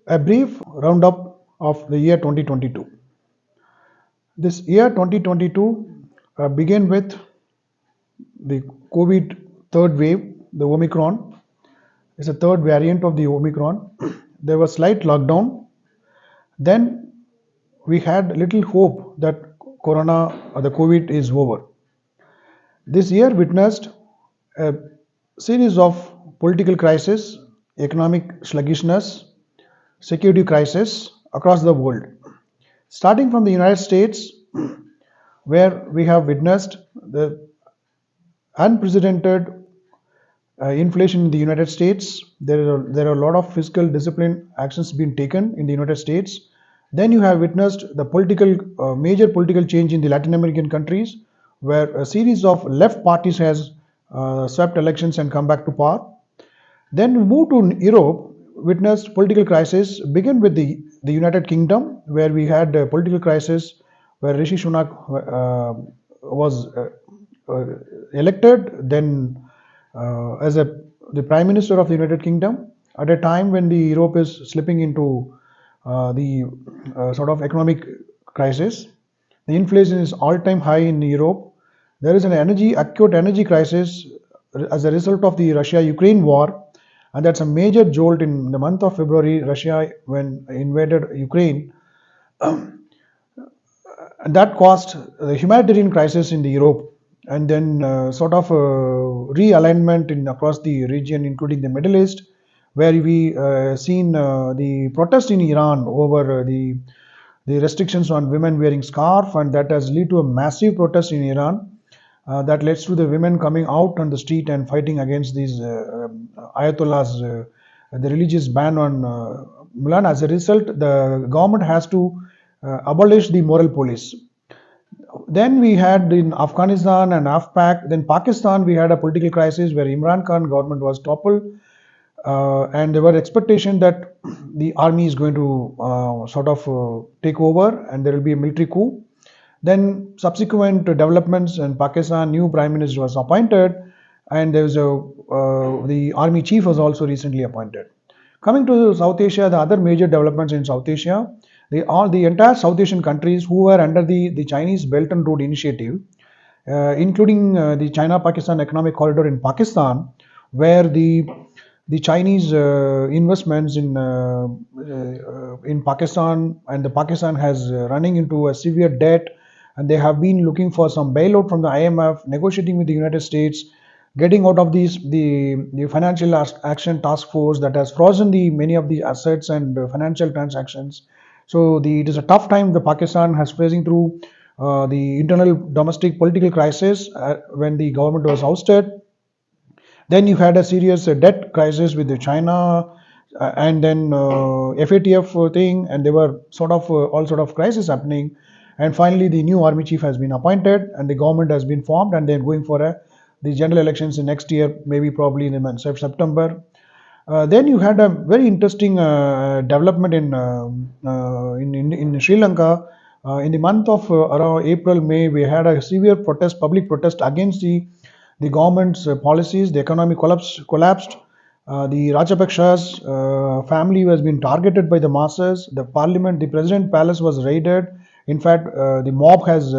A brief roundup of the year 2022. This year 2022 began with the COVID third wave, the Omicron. It's a third variant of the Omicron. There was slight lockdown. Then we had little hope that Corona or the COVID is over. This year witnessed a series of political crises, economic sluggishness, security crisis across the world. Starting from the United States, where we have witnessed the unprecedented inflation in the United States. There are a lot of fiscal discipline actions being taken in the United States. Then you have witnessed the major political change in the Latin American countries, where a series of left parties has swept elections and come back to power. Then we move to Europe, witnessed political crisis begin with the United Kingdom, where we had a political crisis where Rishi Sunak was elected then as the Prime Minister of the United Kingdom at a time when the Europe is slipping into the sort of economic crisis. The inflation is all-time high in Europe. There is an acute energy crisis as a result of the Russia-Ukraine war, and that's a major jolt in the month of February. Russia, when invaded Ukraine, that caused the humanitarian crisis in the Europe, and then sort of realignment across the region, including the Middle East, where we seen the protest in Iran over the restrictions on women wearing scarf, and that has led to a massive protest in Iran. That leads to the women coming out on the street and fighting against these ayatollahs, the religious ban on Mulan. As a result, the government has to abolish the moral police. Then we had in Afghanistan and AfPak. Then Pakistan, we had a political crisis where Imran Khan government was toppled, and there were expectation that the army is going to sort of take over and there will be a military coup. Then subsequent developments in Pakistan, new prime minister was appointed, and there was the army chief was also recently appointed. Coming to South Asia, the other major developments in South Asia, the entire South Asian countries who were under the Chinese Belt and Road Initiative, including the China-Pakistan Economic Corridor in Pakistan, where the Chinese investments in Pakistan, and the Pakistan has running into a severe debt, and they have been looking for some bailout from the IMF, negotiating with the United States, getting out of the financial action task force that has frozen many of the assets and financial transactions. So it is a tough time the Pakistan has facing through the internal domestic political crisis when the government was ousted. Then you had a serious debt crisis with China, and then FATF thing, and there were all sort of crises happening. And finally, the new army chief has been appointed, and the government has been formed, and they're going for the general elections in next year, maybe probably in the month of September. Then you had a very interesting development in Sri Lanka. In the month of around April, May, we had a severe public protest against the government's policies. The economy collapsed. The Rajapaksa's family has been targeted by the masses. The president palace was raided. In fact, the mob has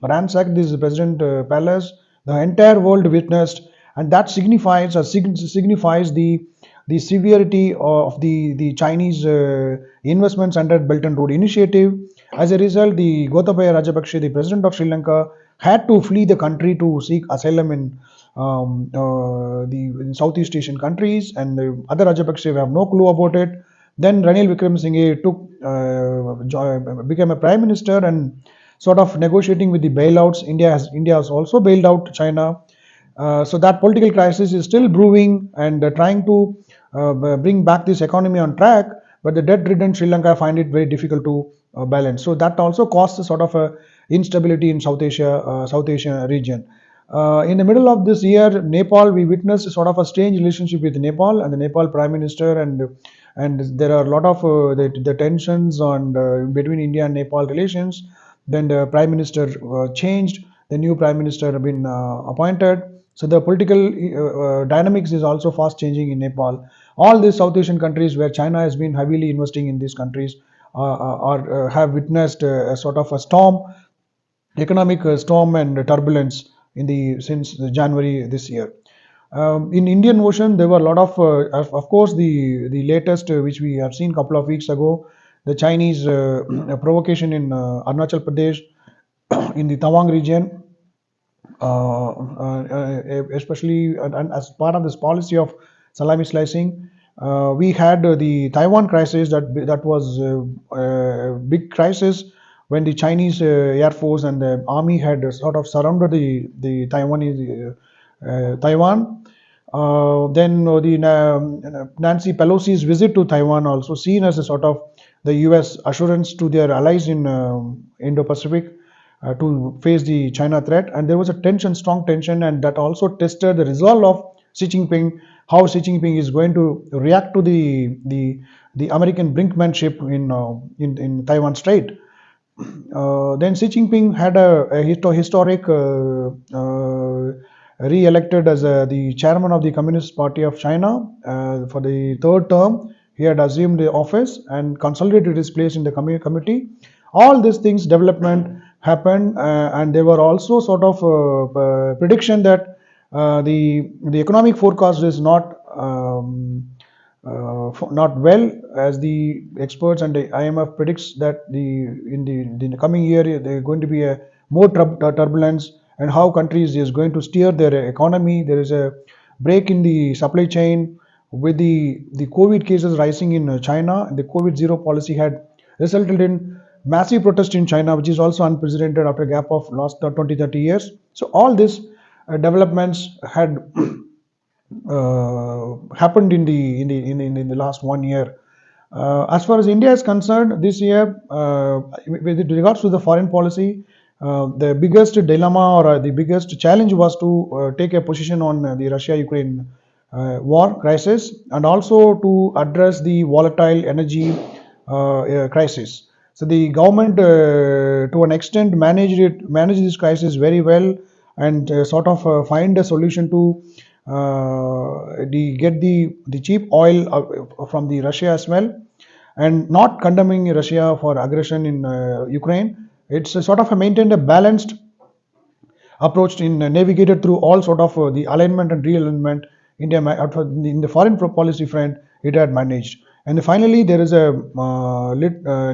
ransacked this president palace. The entire world witnessed, and that signifies the severity of the Chinese investments under Belt and Road Initiative. As a result, the Gotabaya Rajapaksa, the president of Sri Lanka, had to flee the country to seek asylum in the Southeast Asian countries, and the other Rajapaksa have no clue about it. Then Ranil Wickremesinghe became a prime minister and sort of negotiating with the bailouts. India has also bailed out China. So that political crisis is still brewing and trying to bring back this economy on track, but the debt-ridden Sri Lanka find it very difficult to balance. So that also caused a sort of instability in South Asia region. In the middle of this year, Nepal, we witnessed sort of a strange relationship with Nepal and the Nepal Prime Minister, and there are a lot of the tensions on between India and Nepal relations. Then the Prime Minister changed. The new Prime Minister have been appointed. So the political dynamics is also fast changing in Nepal. All these South Asian countries where China has been heavily investing in these countries have witnessed a sort of a storm, economic storm and turbulence in the since January this year. In Indian Ocean, there were a lot of course, the latest which we have seen couple of weeks ago, the Chinese provocation in Arunachal Pradesh, in the Tawang region, especially and as part of this policy of salami slicing. We had the Taiwan crisis that was a big crisis when the Chinese Air Force and the army had sort of surrounded the Taiwan. Then Nancy Pelosi's visit to Taiwan also seen as a sort of the U.S. assurance to their allies in Indo-Pacific to face the China threat, and there was a tension, strong tension, and that also tested the resolve of Xi Jinping, how Xi Jinping is going to react to the American brinkmanship in Taiwan Strait. Then Xi Jinping had a historic re-elected as the chairman of the Communist Party of China for the third term. He had assumed the office and consolidated his place in the committee. All these things development happened, and there were also sort of prediction that the economic forecast is not well, as the experts and the IMF predicts that in the coming year there is going to be a more turbulence, and how countries is going to steer their economy. There is a break in the supply chain with the COVID cases rising in China. The COVID zero policy had resulted in massive protest in China, which is also unprecedented after a gap of last 20-30 years. So all these developments had happened in the last 1 year. As far as India is concerned, this year, with regards to the foreign policy, the biggest dilemma or the biggest challenge was to take a position on the Russia-Ukraine war crisis, and also to address the volatile energy crisis. So the government, to an extent, managed this crisis very well, and sort of find a solution to get the cheap oil from the Russia as well, and not condemning Russia for aggression in Ukraine. It's a sort of maintained a balanced approach in navigated through all sort of the alignment and realignment. India in the foreign policy front, it had managed. And finally, there is a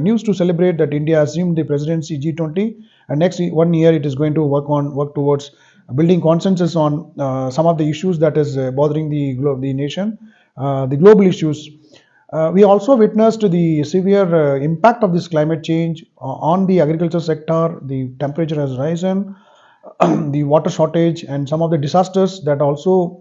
news to celebrate that India assumed the presidency G20, and next 1 year it is going to work towards building consensus on some of the issues that is bothering the nation, the global issues. We also witnessed the severe impact of this climate change on the agriculture sector. The temperature has risen, the water shortage, and some of the disasters that also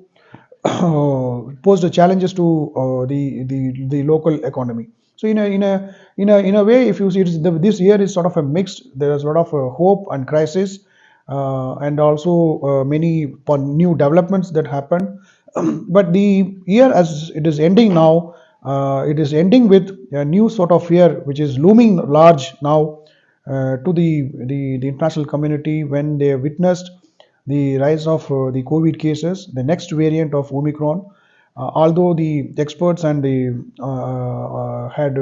posed challenges to the local economy. So in a way, if you see this year is sort of a mixed. There is a lot of hope and crisis, and also many new developments that happen. But the year as it is ending now, it is ending with a new sort of fear which is looming large now to the international community, when they witnessed the rise of the COVID cases, the next variant of Omicron. Although the experts and the had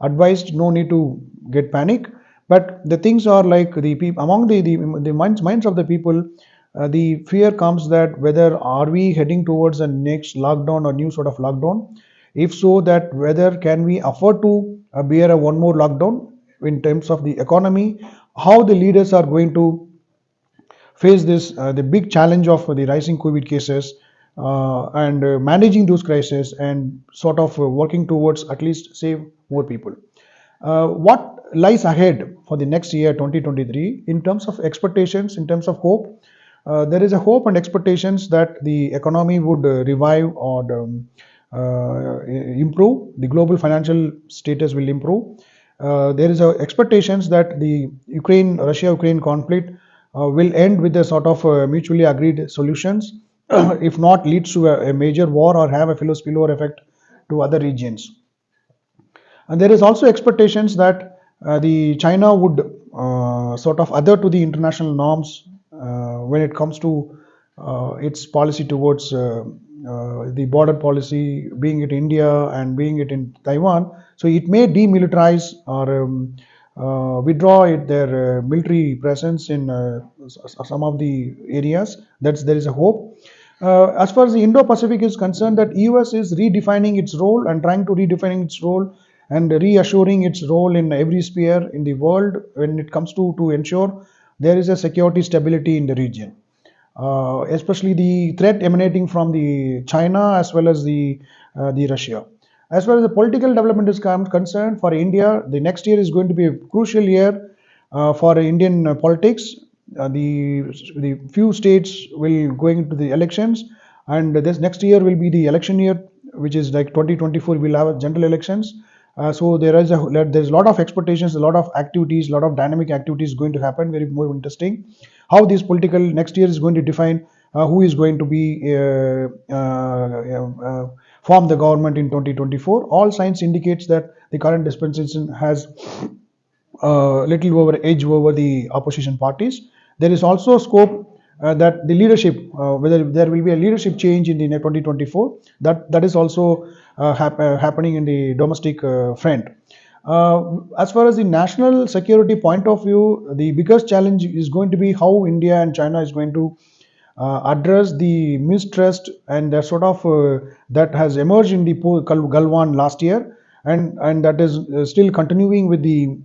advised no need to get panic, but the things are like the people among the minds of the people. The fear comes that whether are we heading towards a next lockdown or new sort of lockdown. If so, that whether can we afford to bear a one more lockdown in terms of the economy, how the leaders are going to face this the big challenge of the rising COVID cases, and managing those crises, and sort of working towards at least save more people. What lies ahead for the next year 2023 in terms of expectations, in terms of hope? There is a hope and expectations that the economy would revive or improve. The global financial status will improve. There is a expectations that the Russia-Ukraine conflict will end with a sort of mutually agreed solutions, if not leads to a major war or have a spillover effect to other regions. And there is also expectations that the China would sort of adhere to the international norms when it comes to its policy towards the border policy, being it India and being it in Taiwan. So it may demilitarize or withdraw their military presence in some of the areas. There is a hope. As far as the Indo-Pacific is concerned, that US is redefining its role and trying to redefining its role and reassuring its role in every sphere in the world when it comes to ensure there is a security stability in the region. Especially the threat emanating from the China as well as the Russia. As far as the political development is concerned, for India, the next year is going to be a crucial year for Indian politics. The few states will going into the elections, and this next year will be the election year, which is like 2024. We'll have general elections. So there's a lot of expectations, a lot of activities, a lot of dynamic activities going to happen. Very more interesting. How this political next year is going to define who is going to be form the government in 2024. All signs indicates that the current dispensation has little over edge over the opposition parties. There is also scope that the leadership, whether there will be a leadership change in the 2024, that is also happening in the domestic front. As far as the national security point of view, the biggest challenge is going to be how India and China is going to address the mistrust and the sort of that has emerged in the Galwan last year, and that is still continuing with the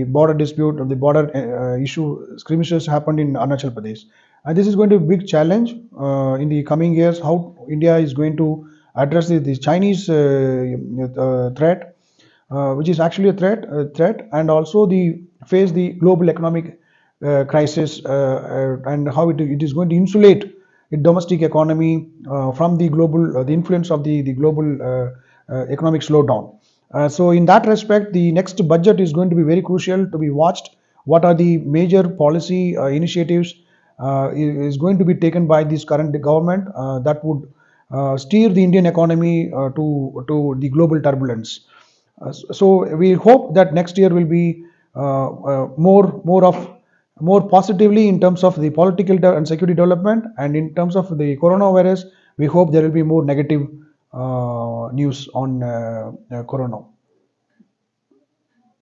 border dispute or the border issue. Skirmishes happened in Arunachal Pradesh, and this is going to be a big challenge in the coming years. How India is going to address the Chinese threat, which is actually a threat, and also the face the global economic crisis and how it is going to insulate the domestic economy from the global the influence of the global economic slowdown. So in that respect, the next budget is going to be very crucial to be watched. What are the major policy initiatives is going to be taken by this current government that would steer the Indian economy to the global turbulence. So we hope that next year will be more positively in terms of the political and security development, and in terms of the coronavirus, we hope there will be more negative news on corona.